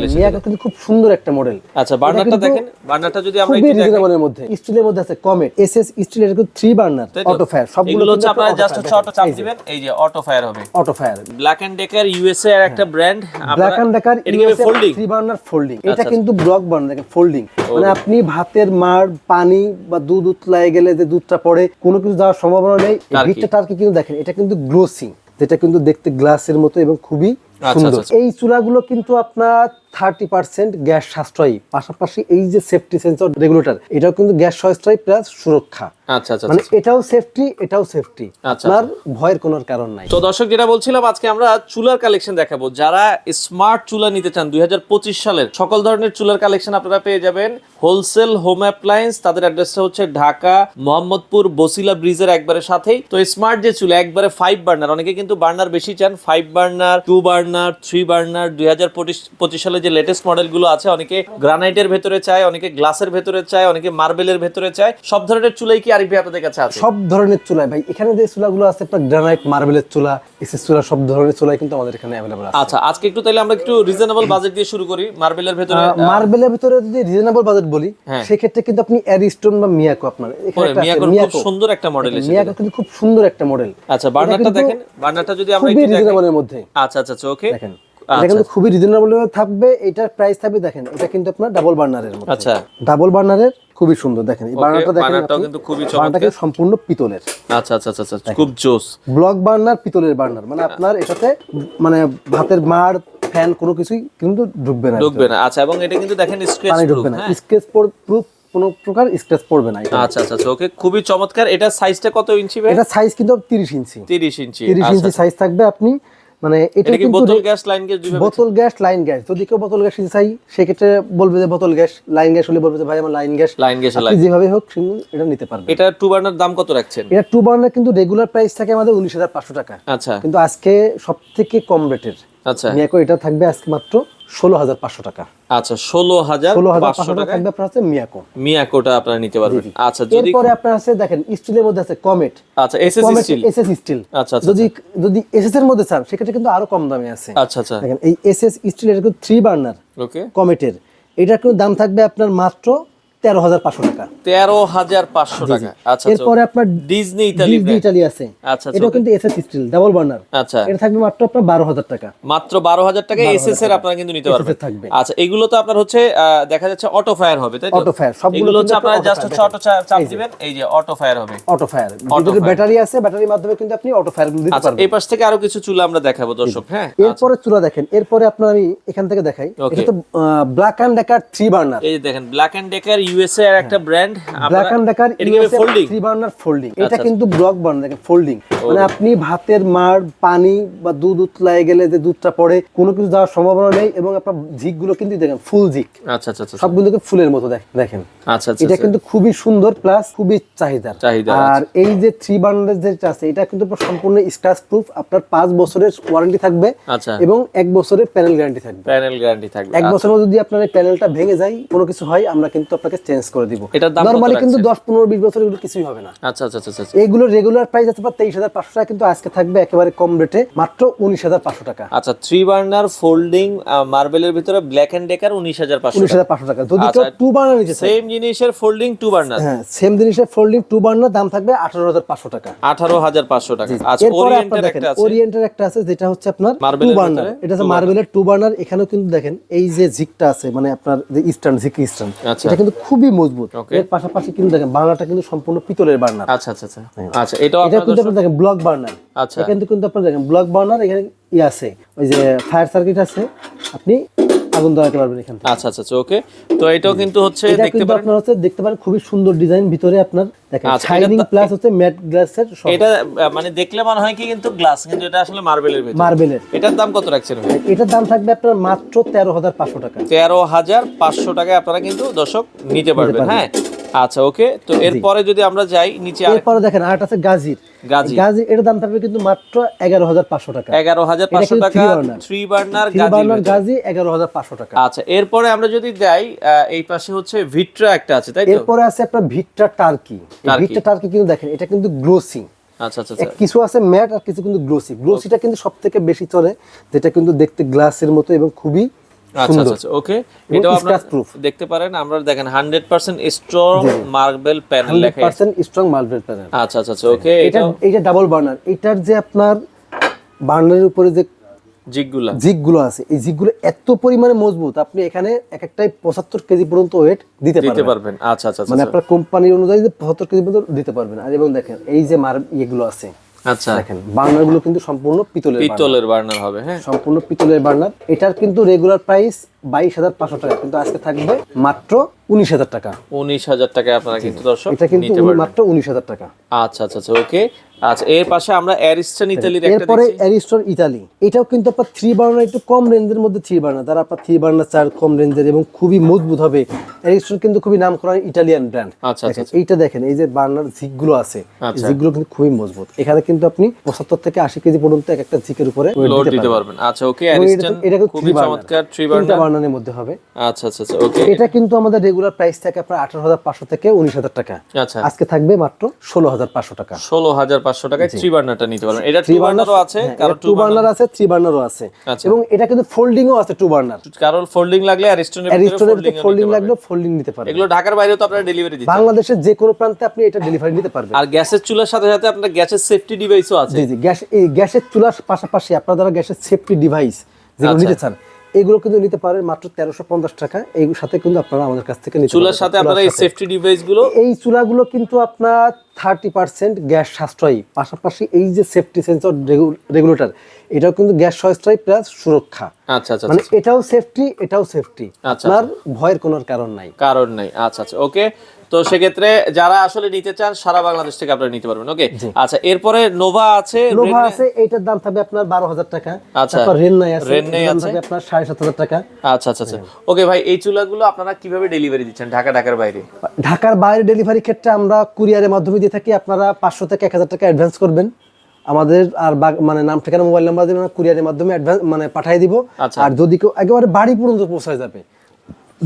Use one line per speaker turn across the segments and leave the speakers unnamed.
এসেছে।
মিয়াকো কিন্তু খুব সুন্দর একটা মডেল।
আচ্ছা বার্নারটা দেখেন, বার্নারটা যদি আমরা একটু দেখি
রিজনেবলের মধ্যে, স্টিলের মধ্যে আছে কমেট, এসএস স্টিল, এটা কিন্তু 3 বার্নার অটো ফায়ার, সবগুলো
হচ্ছে আপনারা জাস্ট অটো চাপ দিবেন, এই যে অটো ফায়ার হবে,
auto fire.
Black and Decker USA এর একটা brand,
Black and Decker
USA
folding 3 burner folding. এটা কিন্তু ব্লক বার্নার, দেখেন ফোল্ডিং, মানে আপনি ভাতের মাড়, পানি বা দুধ উতলায় গেলে যে দুধটা পড়ে কোনো কিছু যাওয়ার সম্ভাবনা নেই। ভিটটা টার্কি কিন্তু দেখেন, এটা কিন্তু গ্লোসি, যেটা কিন্তু দেখতে গ্লাসের মতো এবং খুবই সুন্দর। এই চুলাগুলো কিন্তু আপনার 30% গ্যাস সাশ্রয়ী, পাশাপাশি এই যে সেফটি সেন্সর রেগুলেটর, এটাও কিন্তু গ্যাস সাশ্রয়ী প্লাস সুরক্ষা।
আচ্ছা আচ্ছা,
মানে এটাও সেফটি, এটাও সেফটি, আপনার ভয়ের কোনো কারণ নাই।
তো দর্শক যেটা বলছিলাম, আজকে আমরা চুলার কালেকশন দেখাবো। যারা স্মার্ট চুলা নিতে চান 2025 সালের সকল ধরনের চুলার কালেকশন আপনারা পেয়ে যাবেন হোলসেল হোম অ্যাপ্লায়েন্স। তাদের অ্যাড্রেসটা হচ্ছে ঢাকা মোহাম্মদপুর বসিলা ব্রিজের একবারে সাথেই। তো স্মার্ট যে চুলা একবারে 5 বার্নার, অনেকে কিন্তু বার্নার বেশি চান, 5 বার্নার, 2 বার্নার, 3 বার্নার, 2025 সালে যে লেটেস্ট মডেলগুলো আছে, অনেকে গ্রানাইটের ভেতরে চায়, অনেকে গ্লাসের ভেতরে চায়, অনেকে মার্বেলের ভেতরে চায়। সব ধরনের চুলাই কি আরিফ ভাই আপনাদের কাছে আছে?
সব ধরনের চুলাই ভাই, এখানে যে চুলাগুলো আছে আপনার গ্রানাইট, মার্বেলের চুলা, এসএস চুলা, সব ধরনের চুলাই কিন্তু আমাদের এখানে अवेलेबल আছে।
আচ্ছা আজকে একটু তাহলে আমরা একটু রিজনেবল বাজেট দিয়ে শুরু করি। মার্বেলের ভেতরে,
মার্বেলের ভিতরে যদি রিজনেবল বাজেট বলি, সেক্ষেত্রে কিন্তু আপনি অ্যারিস্টোন বা মিয়াকো, আপনার এখানে একটা
মিয়াকো খুব সুন্দর একটা মডেল এসেছে।
মিয়াকো কিন্তু খুব সুন্দর একটা মডেল।
আচ্ছা বার্নারটা দেখেন, বার্নারটা যদি আমরা
একটু রিজনেবলের মধ্যে,
আচ্ছা আচ্ছা ওকে
দেখেন এটা কিন্তু খুবই রিজনেবল থাকবে। এটার প্রাইস থাকবে, দেখেন এটা কিন্তু আপনার ডাবল বার্নারের মধ্যে।
আচ্ছা
ডাবল বার্নারের খুবই সুন্দর, দেখেন এই বার্নারটা দেখেন,
বার্নারটাও কিন্তু খুবই চমৎকার,
বার্নারটা সম্পূর্ণ পিতলের।
আচ্ছা আচ্ছা আচ্ছা খুব জোস।
ব্লক বার্নার, পিতলের বার্নার, মানে আপনার এটাতে মানে ভাতের মাড়, ফ্যান কোনো কিছুই কিন্তু ঢুকবে না।
আচ্ছা এবং এটা কিন্তু দেখেন স্ক্র্যাচ
প্রুফ, ঢুকবে না, স্ক্র্যাচ প্রুফ, কোনো প্রকার স্ক্র্যাচ পড়বে না।
আচ্ছা আচ্ছা ওকে, খুবই চমৎকার। এটা সাইজটা কত ইঞ্চি ভাই?
এটা সাইজ কিন্তু 30 ইঞ্চি,
30 ইঞ্চি
সাইজ থাকবে। আপনি মানে এটা
কি বোতল গ্যাস, লাইন গ্যাস,
বোতল গ্যাস, লাইন গ্যাস। যদি কেউ বোতল গ্যাস নিতে চাই, সেক্ষেত্রে বলবে যে বোতল গ্যাস। লাইন গ্যাস হলে বলবে যে ভাই আমার লাইন গ্যাস, যেভাবে হোক যেভাবে হোক এটা নিতে পারবে।
এটা 2 বার্নার দাম কত রাখছেন?
এটা 2 বার্নার কিন্তু রেগুলার প্রাইস থাকে আমাদের 19,500 টাকা।
আচ্ছা
কিন্তু আজকে সবথেকে কম রেটের
আচ্ছা
মিয়াকো এটা থাকবে আজকে মাত্র 16,500 টাকা।
আচ্ছা 16,500 টাকা
থাকবে আপনার আছে মিয়াকো।
মিয়াকোটা আপনারা নিতে পারবেন। আচ্ছা যদি
এরপরে আপনার আছে দেখেন স্টিলের মধ্যে আছে কমেট।
আচ্ছা এসএস স্টিল,
এসএস স্টিল।
আচ্ছা আচ্ছা
যদি এসএস এর মধ্যে চান, সেক্ষেত্রে কিন্তু আরো কম দামে আছে।
আচ্ছা আচ্ছা
দেখেন এই এসএস স্টিল, এটা কিন্তু 3 বার্নার
ওকে
কমেটের। এটার কিন্তু দাম থাকবে আপনার মাত্র 13,500 টাকা।
13,500 টাকা। আচ্ছা
এরপরে আপনার
ডিজনি
ইতালি আছে।
আচ্ছা
এটা কিন্তু এসএস স্টিল ডাবল বার্নার।
আচ্ছা
এটা থাকবে মাত্র আপনার 12,000 টাকা।
মাত্র 12,000 টাকা এসএস এর আপনারা কিন্তু নিতে পারবেন। আচ্ছা এগুলো তো আপনার হচ্ছে দেখা যাচ্ছে অটো ফায়ার হবে, তাই তো?
অটো ফায়ার
সবগুলো হচ্ছে আপনারা জাস্ট অটো চাপ দিবেন, এই যে অটো ফায়ার হবে।
অটো ফায়ার, ভিতরে ব্যাটারি আছে, ব্যাটারির মাধ্যমে কিন্তু আপনি অটো ফায়ার গুলো দিতে পারবেন।
এই পাশ থেকে আরো কিছু চুলা আমরা দেখাবো দর্শক। হ্যাঁ
এরপরে চুলা দেখেন, এরপরে আপনার আমি এখান থেকে দেখাই। এটা তো ব্ল্যাক এন্ড ডেকার 3 বার্নার।
এই যে দেখেন ব্ল্যাক এন্ড ডেকার ইউএসএ এর একটা brand,
Black and Decker USA 3 burner folding. এটা কিন্তু ব্লক বার্নার, দেখেন ফোল্ডিং, মানে আপনি ভাতের মাড়, পানি বা দুধ উতলায় গেলে যে দুধটা পড়ে কোনো কিছু যাওয়ার সম্ভাবনা নেই। এবং আপনার ঝিকগুলো কিন্তু দেখেন ফুল ঝিক।
আচ্ছা আচ্ছা
সবগুলো ফুলের মতো দেখেন।
আচ্ছা আচ্ছা
এটা কিন্তু খুবই সুন্দর প্লাস খুবই চাহিদার। আর এই যে 3 বার্নারের যেটা আছে, এটা কিন্তু সম্পূর্ণ স্ক্র্যাচ প্রুফ। আপনার 5 বছরের ওয়ারেন্টি থাকবে এবং 1 বছরের প্যানেল গ্যারান্টি থাকবে। 1 বছরের যদি আপনার এই প্যানেলটা ভেঙে যায়, কোনো কিছু হয়, আমরা কিন্তু আপনাকে চেঞ্জ করে দিব। নরমালি কিন্তু 10, 15, 20 বছর এগুলো কিছুই হবে না।
আচ্ছা আচ্ছা আচ্ছা
এইগুলো রেগুলার প্রাইস আছে 23,500 টাকা, কিন্তু আজকে থাকবে একেবারে কম রেটে মাত্র 19,500 টাকা।
আচ্ছা 3 বার্নার ফোল্ডিং মার্বেলের ভিতরে ব্ল্যাক এন্ড ডেকার 19,500
টাকা। যদি কেউ 2 বার্নার নিতে চায়,
সেম জিনিসের ফোল্ডিং 2 বার্নার,
হ্যাঁ সেম জিনিসের ফোল্ডিং 2 বার্নার দাম থাকবে 18,500 টাকা।
18,500 টাকা। আচ্ছা
ওরিয়েন্টের একটা আছে, যেটা হচ্ছে আপনার 2 বার্নার। এটা হচ্ছে মার্বেলের 2 বার্নার। এখানেও কিন্তু দেখেন এই যে ঝিকটা আছে, মানে আপনার যে ইস্টার্ন ঝিক, ইস্টার্ন, এটা কিন্তু খুবই মজবুত। এর পাশাপাশি কিন্তু দেখেন বার্নারটা কিন্তু সম্পূর্ণ পিতলের বার্নার।
আচ্ছা আচ্ছা আচ্ছা আচ্ছা এটা
কিন্তু আপনারা দেখেন ব্লক বার্নার।
আচ্ছা
এখানে কিন্তু আপনারা দেখেন ব্লক বার্নার, এখানে আছে ওই যে ফায়ার সার্কিট আছে, আপনি আগুন ধরাতে পারবেন এখান থেকে।
আচ্ছা আচ্ছা ওকে। তো এটাও কিন্তু হচ্ছে
দেখতে পারেন খুবই সুন্দর ডিজাইন। ভিতরে আপনার দেখেন শাইনিং প্লাস হচ্ছে ম্যাট গ্লাসের।
এটা মানে দেখলে মনে হয় কি কিন্তু গ্লাস, কিন্তু এটা আসলে মার্বেলের ভেতর।
মার্বেলের।
এটার দাম কত রাখছেন?
এটার দাম থাকবে আপনার মাত্র 13,500 টাকা।
13,500 টাকায় আপনারা কিন্তু দর্শক নিতে পারবেন। হ্যাঁ আচ্ছা ওকে। তো এরপরে যদি আমরা যাই নিচে,
এরপরে দেখেন আরেকটা আছে গাজির। এটার দাম থাকবে কিন্তু মাত্র 11,500 টাকা।
11,500 টাকা 3 বার্নার
গাজি 11,500 টাকা।
আচ্ছা এরপরে আমরা যদি যাই, এই পাশে হচ্ছে ভিট্রা একটা আছে, তাই তো?
এরপরে আছে আপনার ভিট্রা টার্কি। ভিট্রা টার্কি কিন্তু দেখেন এটা কিন্তু গ্লোসি।
আচ্ছা আচ্ছা
কিছু আছে ম্যাট আর কিছু কিন্তু গ্লোসি। গ্লোসিটা কিন্তু সবথেকে বেশি চলে, যেটা কিন্তু দেখতে গ্লাসের মতো এবং খুবই
আচ্ছা আচ্ছা ওকে,
এবং
এটাও আপনারা
scratch proof।
দেখতে পারেন। আমরা দেখেন 100% স্ট্রং মার্বেল প্যানেল লেখা আছে।
100% স্ট্রং মার্বেল প্যানেল।
আচ্ছা আচ্ছা ওকে,
এটা ডাবল বার্নার। এটার যে আপনার বার্নারের উপরে যে জিগগুলো আছে, এই জিগগুলো এত পরিমাণে মজবুত, আপনি এখানে এক একটাই 75 কেজি পর্যন্ত ওয়েট দিতে পারবেন।
আচ্ছা আচ্ছা
মানে আপনার কোম্পানি অনুযায়ী 75 কেজি পর্যন্ত দিতে পারবেন। আর এবং দেখেন এই যে ইয়েগুলো আছে,
আচ্ছা
দেখেন বার্নারগুলো কিন্তু সম্পূর্ণ পিতলের
বার্নার হবে। হ্যাঁ,
সম্পূর্ণ পিতলের বার্নার। এটার কিন্তু রেগুলার প্রাইস 22,500 টাকা, কিন্তু আজকে থাকবে মাত্র 19,000 টাকা।
19,000 টাকায় আপনারা কিন্তু দর্শক
এটা কিন্তু
নিতে পারবেন
মাত্র 19,000 টাকা।
আচ্ছা আচ্ছা ওকে। আচ্ছা, এর পাশে আমরা অ্যারিস্টন ইতালির একটা
এরপরে
দেখছি।
অ্যারিস্টন ইতালি, এটাও কিন্তু আপনার 3 বার্নার, একটু কম রেঞ্জের মধ্যে 3 বার্নার, যারা আপনার 3 বার্নার চার কম রেঞ্জের এবং খুবই মজবুত হবে। অ্যারিস্টন কিন্তু খুবই নামকরা ইটালিয়ান ব্র্যান্ড।
আচ্ছা আচ্ছা
এইটা দেখেন, এই যে বার্নার জিগগুলো আছে, জিগগুলো কিন্তু খুবই মজবুত। এখানে কিন্তু আপনি 75 থেকে 80 কেজি পর্যন্ত এক একটা জিকের উপরে
লোড দিতে পারবেন। আচ্ছা ওকে, অ্যারিস্টন খুবই চমৎকার 3
বার্নারের মধ্যে হবে।
আচ্ছা আচ্ছা ওকে।
এটা কিন্তু আমাদের রেগুলার প্রাইস থাকে আপনার 18,500 থেকে 19,000 টাকা।
আচ্ছা,
আজকে থাকবে মাত্র 16,500 টাকা।
16,500 টাকায় 3 বার্নারটা নিতে পারবেন। এটা 2 বার্নারও আছে, কারণ
2 বার্নার আছে, 3 বার্নারও আছে, এবং এটা কিন্তু ফোল্ডিংও আছে 2 বার্নার।
কারণ ফোল্ডিং লাগলে অ্যারিস্টনের ভিতরে
ফোল্ডিং লাগলে ফোল্ডিং নিতে পারবেন।
এগুলো ঢাকার বাইরেও তো আপনারা ডেলিভারি দিচ্ছেন,
বাংলাদেশের যে কোনো প্রান্তে আপনি এটা ডেলিভারি নিতে পারবেন।
আর গ্যাসের চুলার সাথে সাথে আপনার গ্যাসের সেফটি ডিভাইসও আছে।
জি জি, গ্যাসের চুলার পাশাপাশি আপনারা যারা গ্যাসের সেফটি ডিভাইস যেগুলো নিতে চান, এগুলো কিন্তু নিতে পারেন মাত্র 1350 টাকা। এই সাথে কিন্তু আপনারা আমাদের কাছ থেকে নিতে পারবেন।
চুলার সাথে আপনারা এই সেফটি ডিভাইসগুলো,
এই চুলাগুলো কিন্তু আপনার 30% গ্যাস সাশ্রয়ী, পাশাপাশি এই যে সেফটি সেন্সর রেগুলেটর, এটাও কিন্তু গ্যাস সাশ্রয়ী প্লাস সুরক্ষা।
আচ্ছা আচ্ছা,
মানে এটাও সেফটি, আপনার ভয়ের কোনো কারণ নাই।
আচ্ছা আচ্ছা ওকে। তো সেক্ষেত্রে যারা আসলে নিতে চান সারা বাংলাদেশ থেকে আপনারা নিতে পারবেন। ওকে, আচ্ছা এরপরে নোভা আছে,
এইটার দাম থাকবে আপনার 12,000 টাকা।
আচ্ছা,
তারপর রেন্নাই আছে,
দাম
থাকবে আপনার 7,500 টাকা।
আচ্ছা আচ্ছা ওকে ভাই, এই চুলাগুলো আপনারা কিভাবে ডেলিভারি দিচ্ছেন ঢাকার বাইরে?
ঢাকার বাইরে ডেলিভারি ক্ষেত্রে আমরা কুরিয়ারের মাধ্যমে দিয়ে থাকি। আপনারা 500 থেকে 1,000 টাকা অ্যাডভান্স করবেন আমাদের, আর মানে নাম ঠিকানা মোবাইল নাম্বার দিবেন, কুরিয়ারের মাধ্যমে অ্যাডভান্স মানে পাঠিয়ে দিব। আর যদি কেউ একেবারে বাড়ি পর্যন্ত পৌঁছায় যাবে,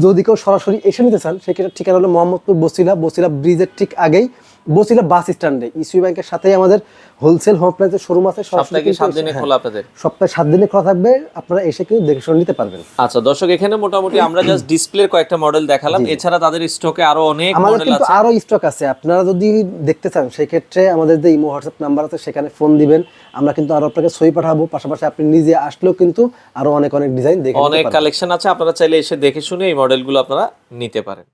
যদি কেউ সরাসরি এসে নিতে চান, সেক্ষেত্রে ঠিকানা হলো মোহাম্মদপুর বসিলা ব্রিজের ঠিক আগেই, বসিলা বাস স্ট্যান্ডে ইসিবি ব্যাংকের সাথেই আমাদের হোলসেল হোম অ্যাপ্লায়েন্সের শোরুম আছে।
সপ্তাহে 7 দিনে খোলা আপনাদের?
সপ্তাহে 7 দিনে খোলা থাকবে, আপনারা এসে কিন্তু দেখে শুনে নিতে পারবেন।
আচ্ছা দর্শক, এখানে মোটামুটি আমরা জাস্ট ডিসপ্লের কয়েকটা মডেল দেখালাম, এছাড়া তাদের স্টকে আরো অনেক মডেল
কিন্তু
আছে।
আরো স্টক আছে, আপনারা যদি দেখতে চান সেক্ষেত্রে আমাদের যে ইমো হোয়াটসঅ্যাপ নাম্বার আছে সেখানে ফোন দিবেন, আমরা কিন্তু আরো আপনাকে ছবি পাঠাবো। পাশাপাশি আপনি নিজে আসলেও কিন্তু আরো অনেক ডিজাইন দেখে
অনেক কালেকশন আছে, আপনারা চাইলে এসে দেখে শুনে এই মডেলগুলো আপনারা নিতে পারেন।